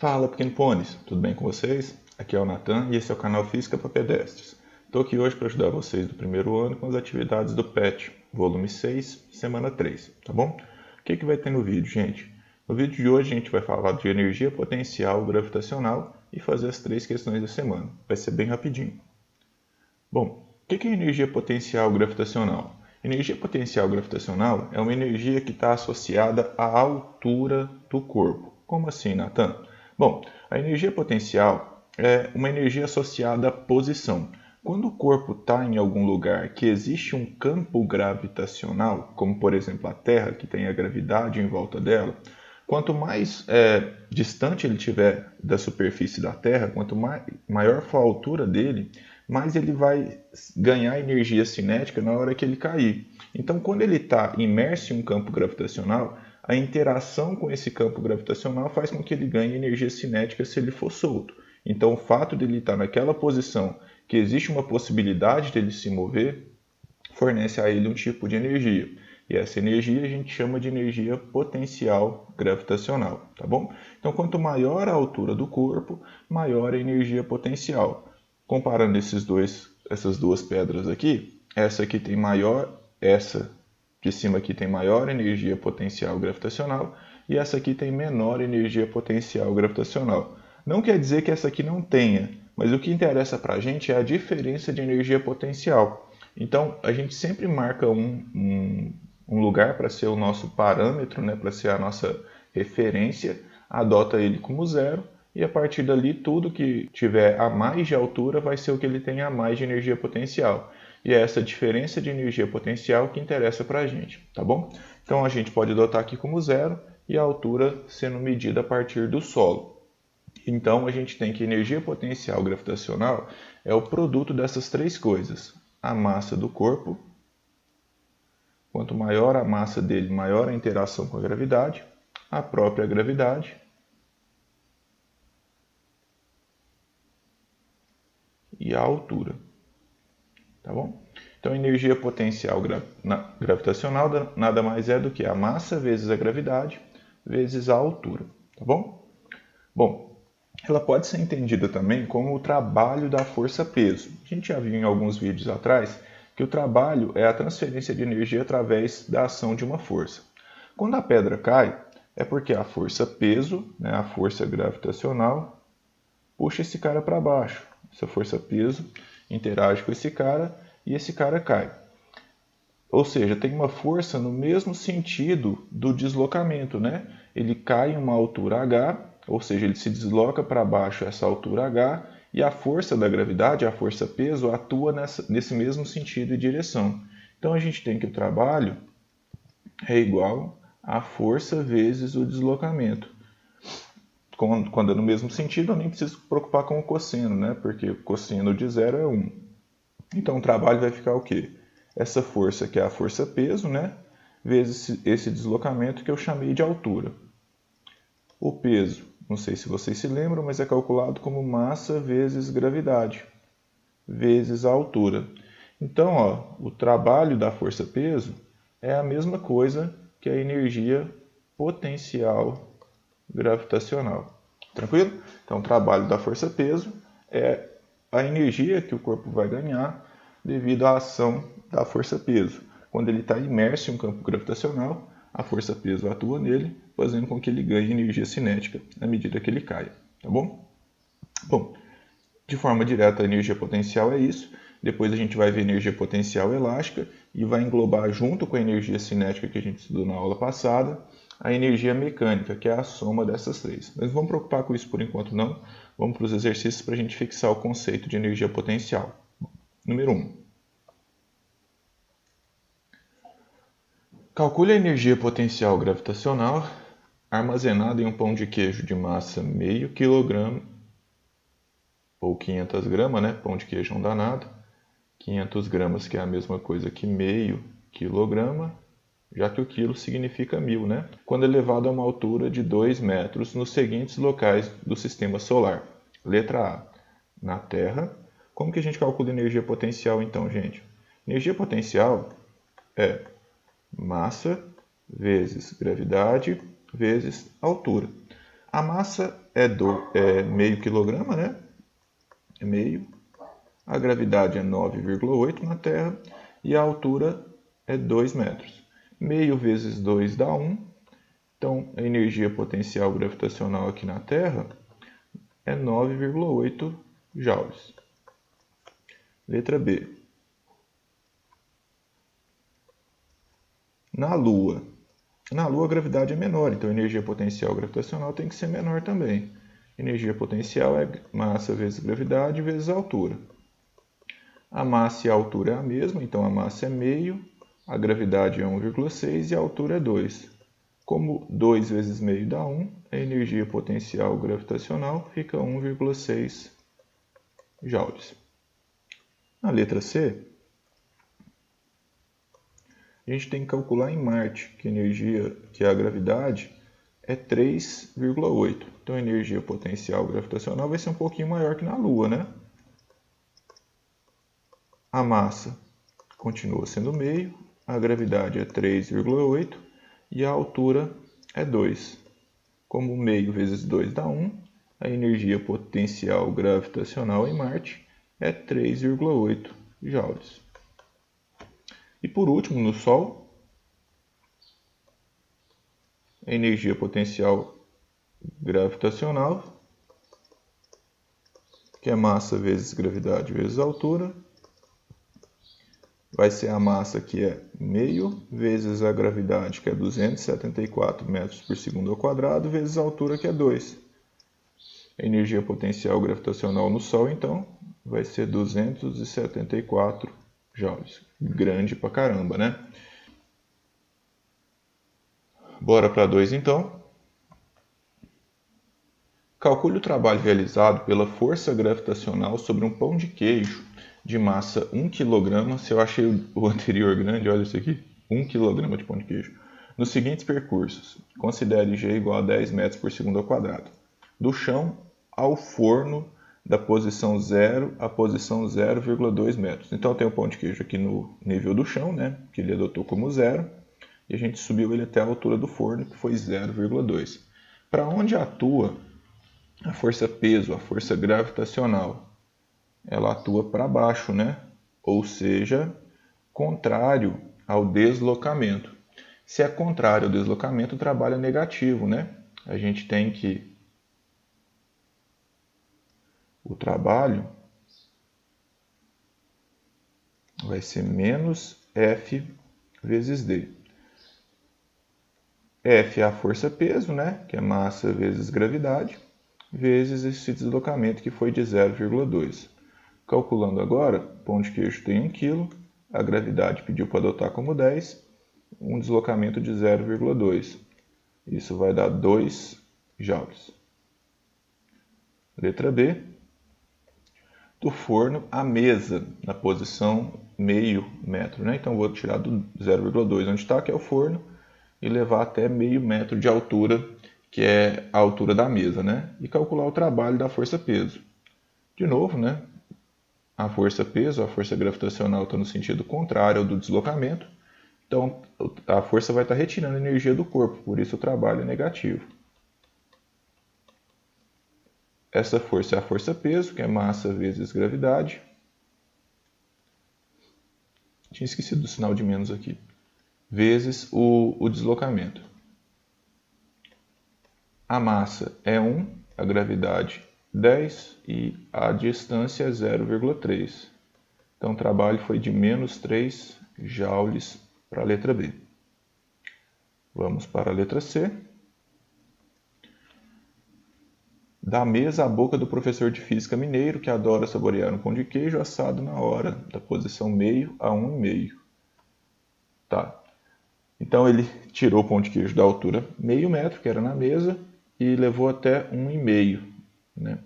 Fala, pequeno pôneis, tudo bem com vocês? Aqui é o Natan e esse é o canal Física para Pedestres. Estou aqui hoje para ajudar vocês do primeiro ano com as atividades do PET, volume 6, semana 3, tá bom? O que vai ter no vídeo, gente? No vídeo de hoje a gente vai falar de energia potencial gravitacional e fazer as 3 questões da semana. Vai ser bem rapidinho. Bom, o que é energia potencial gravitacional? Energia potencial gravitacional é uma energia que está associada à altura do corpo. Como assim, Natan? Bom, a energia potencial é uma energia associada à posição. Quando o corpo está em algum lugar que existe um campo gravitacional, como por exemplo a Terra, que tem a gravidade em volta dela, quanto mais distante ele estiver da superfície da Terra, quanto maior for a altura dele, mais ele vai ganhar energia cinética na hora que ele cair. Então, quando ele está imerso em um campo gravitacional, a interação com esse campo gravitacional faz com que ele ganhe energia cinética se ele for solto. Então, o fato de ele estar naquela posição que existe uma possibilidade dele se mover, fornece a ele um tipo de energia. E essa energia a gente chama de energia potencial gravitacional, tá bom? Então, quanto maior a altura do corpo, maior a energia potencial. Comparando essas duas pedras aqui, essa aqui tem essa de cima aqui tem maior energia potencial gravitacional e essa aqui tem menor energia potencial gravitacional. Não quer dizer que essa aqui não tenha, mas o que interessa para a gente é a diferença de energia potencial. Então, a gente sempre marca um lugar para ser o nosso parâmetro, né, para ser a nossa referência, adota ele como zero, e a partir dali tudo que tiver a mais de altura vai ser o que ele tem a mais de energia potencial. E é essa diferença de energia potencial que interessa para a gente, tá bom? Então a gente pode adotar aqui como zero e a altura sendo medida a partir do solo. Então a gente tem que energia potencial gravitacional é o produto dessas três coisas. A massa do corpo, quanto maior a massa dele, maior a interação com a gravidade, a própria gravidade e a altura. Tá bom? Então, a energia potencial gravitacional nada mais é do que a massa vezes a gravidade vezes a altura. Tá bom? Bom, ela pode ser entendida também como o trabalho da força-peso. A gente já viu em alguns vídeos atrás que o trabalho é a transferência de energia através da ação de uma força. Quando a pedra cai, é porque a força-peso, né, a força gravitacional, puxa esse cara para baixo. Essa força-peso interage com esse cara e esse cara cai. Ou seja, tem uma força no mesmo sentido do deslocamento, né? Ele cai em uma altura h, ou seja, ele se desloca para baixo essa altura h, e a força da gravidade, a força-peso, atua nesse mesmo sentido e direção. Então a gente tem que o trabalho é igual a força vezes o deslocamento. Quando é no mesmo sentido, eu nem preciso preocupar com o cosseno, né? Porque o cosseno de zero é 1. Então, o trabalho vai ficar o quê? Essa força, que é a força-peso, né? Vezes esse deslocamento que eu chamei de altura. O peso, não sei se vocês se lembram, mas é calculado como massa vezes gravidade, vezes a altura. Então, ó, o trabalho da força-peso é a mesma coisa que a energia potencial gravitacional. Tranquilo? Então, o trabalho da força-peso é a energia que o corpo vai ganhar devido à ação da força-peso. Quando ele está imerso em um campo gravitacional, a força-peso atua nele, fazendo com que ele ganhe energia cinética à medida que ele caia. Tá bom? Bom, de forma direta, a energia potencial é isso. Depois a gente vai ver energia potencial elástica e vai englobar, junto com a energia cinética que a gente estudou na aula passada, a energia mecânica, que é a soma dessas três. Mas não vamos preocupar com isso por enquanto não. Vamos para os exercícios para a gente fixar o conceito de energia potencial. Número 1. Calcule a energia potencial gravitacional armazenada em um pão de queijo de massa meio quilograma ou 500 gramas, né? Pão de queijo é um danado. 500 gramas, que é a mesma coisa que meio quilograma, já que o quilo significa 1000, né? Quando elevado a uma altura de 2 metros nos seguintes locais do sistema solar. Letra A, na Terra. Como que a gente calcula energia potencial então, gente? Energia potencial é massa vezes gravidade vezes altura. A massa é meio quilograma, né? É meio. A gravidade é 9,8 na Terra e a altura é 2 metros. Meio vezes 2 dá 1. Então, a energia potencial gravitacional aqui na Terra é 9,8 joules. Letra B. Na Lua. Na Lua a gravidade é menor, então a energia potencial gravitacional tem que ser menor também. Energia potencial é massa vezes gravidade vezes altura. A massa e a altura é a mesma, então a massa é meio, a gravidade é 1,6 e a altura é 2. Como 2 vezes meio dá 1, a energia potencial gravitacional fica 1,6 joules. Na letra C, a gente tem que calcular em Marte, que a gravidade é 3,8. Então a energia potencial gravitacional vai ser um pouquinho maior que na Lua, né? A massa continua sendo meio, a gravidade é 3,8 e a altura é 2. Como meio vezes 2 dá 1, a energia potencial gravitacional em Marte é 3,8 joules. E por último, no Sol, a energia potencial gravitacional, que é massa vezes gravidade vezes altura, vai ser a massa que é meio vezes a gravidade, que é 274 metros por segundo ao quadrado, vezes a altura, que é 2. A energia potencial gravitacional no Sol, então, vai ser 274 joules. Grande pra caramba, né? Bora para 2, então. Calcule o trabalho realizado pela força gravitacional sobre um pão de queijo de massa 1 kg. Se eu achei o anterior grande, olha isso aqui. 1 kg de pão de queijo. Nos seguintes percursos. Considere G igual a 10 metros por segundo ao quadrado. Do chão ao forno, da posição 0 à posição 0,2 metros. Então tem o pão de queijo aqui no nível do chão, né? Que ele adotou como 0. E a gente subiu ele até a altura do forno, que foi 0,2. Para onde atua a força peso, a força gravitacional? Ela atua para baixo, né? Ou seja, contrário ao deslocamento. Se é contrário ao deslocamento, o trabalho é negativo, né? A gente tem que o trabalho vai ser menos F vezes D. F é a força-peso, né? Que é massa vezes gravidade, vezes esse deslocamento que foi de 0,2. Calculando agora, pão de queijo tem 1 kg, a gravidade pediu para adotar como 10, um deslocamento de 0,2. Isso vai dar 2 joules. Letra B. Do forno à mesa, na posição meio metro, né? Então vou tirar do 0,2 onde está, que é o forno, e levar até meio metro de altura, que é a altura da mesa, né? E calcular o trabalho da força-peso. De novo, né? A força-peso, a força gravitacional está no sentido contrário ao do deslocamento, então a força vai estar retirando energia do corpo, por isso o trabalho é negativo. Essa força é a força-peso, que é massa vezes gravidade. Tinha esquecido do sinal de menos aqui. Vezes o deslocamento. A massa é 1, a gravidade 10 e a distância é 0,3. Então o trabalho foi de menos 3 joules para a letra B. Vamos para a letra C. Da mesa à boca do professor de física mineiro que adora saborear um pão de queijo assado na hora, da posição meio a 1,5. Tá. Então ele tirou o pão de queijo da altura meio metro, que era na mesa, e levou até 1,5, né?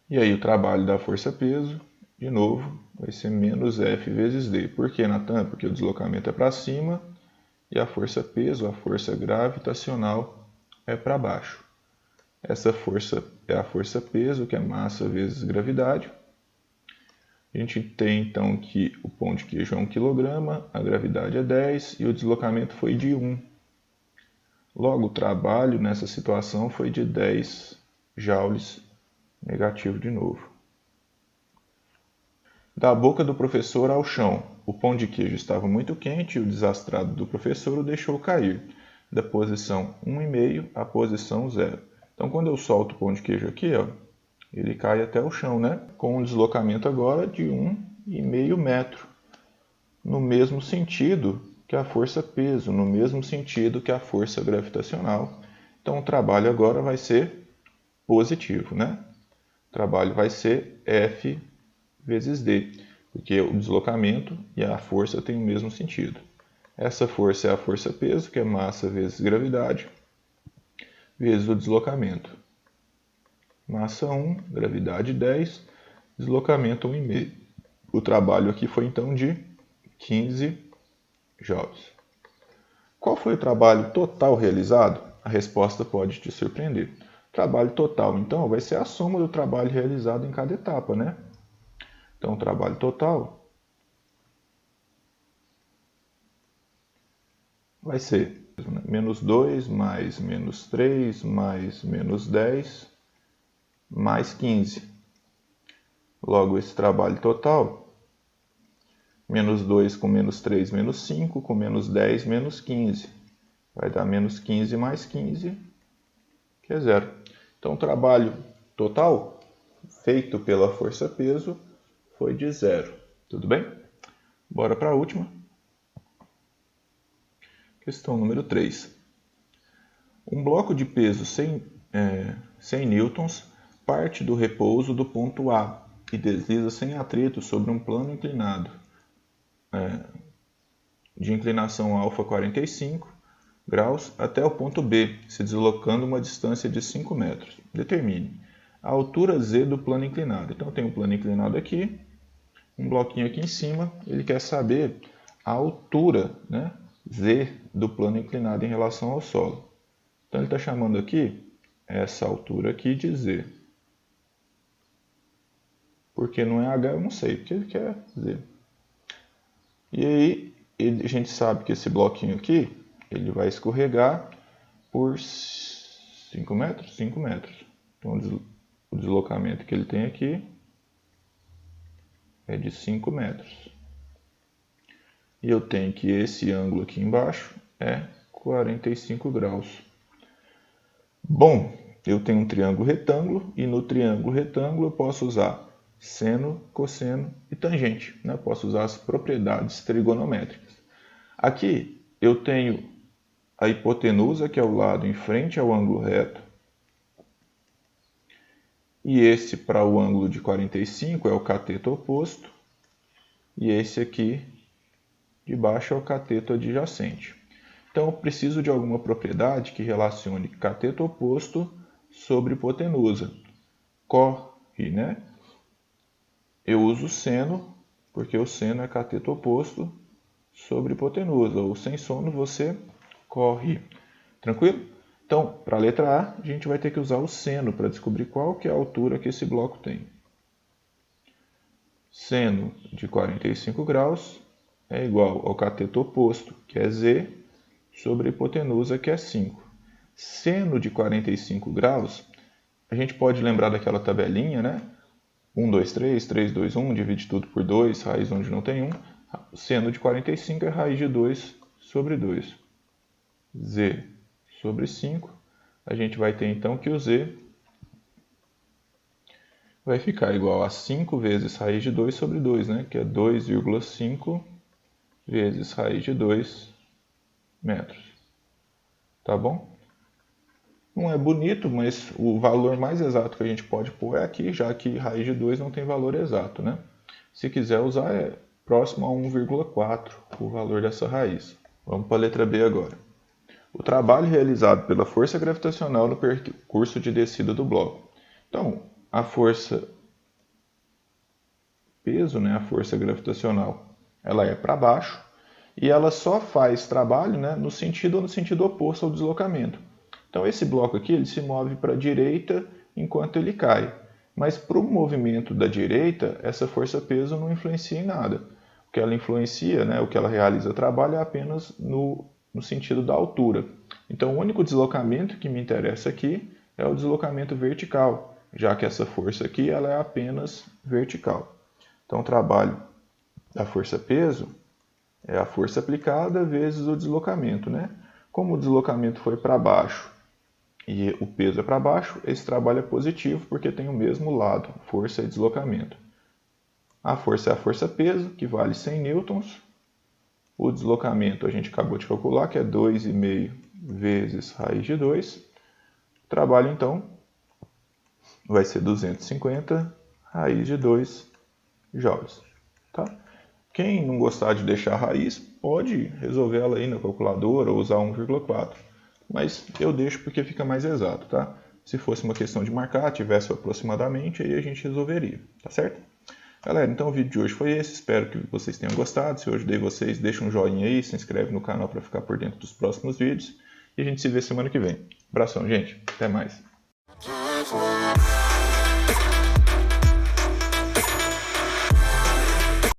E aí o trabalho da força-peso, de novo, vai ser menos F vezes D. Por que, Natan? Porque o deslocamento é para cima e a força-peso, a força gravitacional, é para baixo. Essa força é a força-peso, que é massa vezes gravidade. A gente tem então que o pão de queijo é 1 kg, a gravidade é 10 e o deslocamento foi de 1. Logo, o trabalho nessa situação foi de 10 joules, negativo de novo. Da boca do professor ao chão. O pão de queijo estava muito quente e o desastrado do professor o deixou cair, da posição 1,5 à posição 0. Então, quando eu solto o pão de queijo aqui, ó, ele cai até o chão, né? Com um deslocamento agora de 1,5 metro, no mesmo sentido que a força-peso, no mesmo sentido que a força gravitacional. Então, o trabalho agora vai ser positivo, né? O trabalho vai ser F vezes D, porque o deslocamento e a força têm o mesmo sentido. Essa força é a força-peso, que é massa vezes gravidade, vezes o deslocamento. Massa 1, gravidade 10, deslocamento 1,5. O trabalho aqui foi então de 15 joules. Qual foi o trabalho total realizado? A resposta pode te surpreender. O trabalho total, então, vai ser a soma do trabalho realizado em cada etapa, né? Então, o trabalho total vai ser menos 2 mais menos 3 mais menos 10 mais 15. Logo, esse trabalho total, menos 2 com menos 3, menos 5, com menos 10, menos 15. Vai dar menos 15 mais 15, que é zero. Então, o trabalho total feito pela força-peso foi de zero. Tudo bem? Bora para a última. Questão número 3. Um bloco de peso 100 newtons parte do repouso do ponto A e desliza sem atrito sobre um plano inclinado de inclinação alfa 45 graus até o ponto B, se deslocando uma distância de 5 metros. Determine a altura Z do plano inclinado. Então, tem um plano inclinado aqui, um bloquinho aqui em cima, ele quer saber a altura, né, Z do plano inclinado em relação ao solo. Então, ele está chamando aqui essa altura aqui de Z. Porque não é H, eu não sei, porque ele quer Z. E aí, a gente sabe que esse bloquinho aqui, ele vai escorregar por 5 metros? 5 metros. Então, o deslocamento que ele tem aqui é de 5 metros. E eu tenho que esse ângulo aqui embaixo é 45 graus. Bom, eu tenho um triângulo retângulo e no triângulo retângulo eu posso usar seno, cosseno e tangente, né? Posso usar as propriedades trigonométricas. Aqui eu tenho a hipotenusa, que é o lado em frente ao ângulo reto, e esse para o ângulo de 45 é o cateto oposto, e esse aqui de baixo é o cateto adjacente. Então eu preciso de alguma propriedade que relacione cateto oposto sobre hipotenusa. Corre, né? Eu uso seno, porque o seno é cateto oposto sobre hipotenusa. Ou sem sono você corre. Tranquilo? Então, para a letra A, a gente vai ter que usar o seno para descobrir qual que é a altura que esse bloco tem. Seno de 45 graus é igual ao cateto oposto, que é Z, sobre a hipotenusa, que é 5. Seno de 45 graus, a gente pode lembrar daquela tabelinha, né? 1, 2, 3, 3, 2, 1, divide tudo por 2, raiz onde não tem 1. Seno de 45 é raiz de 2 sobre 2. Z sobre 5. A gente vai ter então que o Z vai ficar igual a 5 vezes raiz de 2 sobre 2, né? Que é 2,5 vezes raiz de 2 metros. Tá bom? Não é bonito, mas o valor mais exato que a gente pode pôr é aqui, já que raiz de 2 não tem valor exato, né? Se quiser usar, é próximo a 1,4 o valor dessa raiz. Vamos para a letra B agora. O trabalho realizado pela força gravitacional no percurso de descida do bloco. Então, a força peso, né, a força gravitacional, ela é para baixo e ela só faz trabalho, né, no sentido oposto ao deslocamento. Então esse bloco aqui ele se move para a direita enquanto ele cai. Mas para o movimento da direita, essa força-peso não influencia em nada. O que ela influencia, né, o que ela realiza trabalho é apenas no sentido da altura. Então, o único deslocamento que me interessa aqui é o deslocamento vertical, já que essa força aqui ela é apenas vertical. Então, o trabalho da força-peso é a força aplicada vezes o deslocamento, né? Como o deslocamento foi para baixo e o peso é para baixo, esse trabalho é positivo porque tem o mesmo lado, força e deslocamento. A força é a força-peso, que vale 100 newtons. O deslocamento a gente acabou de calcular, que é 2,5 vezes raiz de 2. O trabalho, então, vai ser 250 raiz de 2 joules. Tá? Quem não gostar de deixar a raiz, pode resolver ela aí na calculadora ou usar 1,4. Mas eu deixo porque fica mais exato, tá? Se fosse uma questão de marcar, tivesse aproximadamente, aí a gente resolveria, tá certo? Galera, então o vídeo de hoje foi esse, espero que vocês tenham gostado. Se eu ajudei vocês, deixa um joinha aí, se inscreve no canal para ficar por dentro dos próximos vídeos. E a gente se vê semana que vem. Abração, gente. Até mais.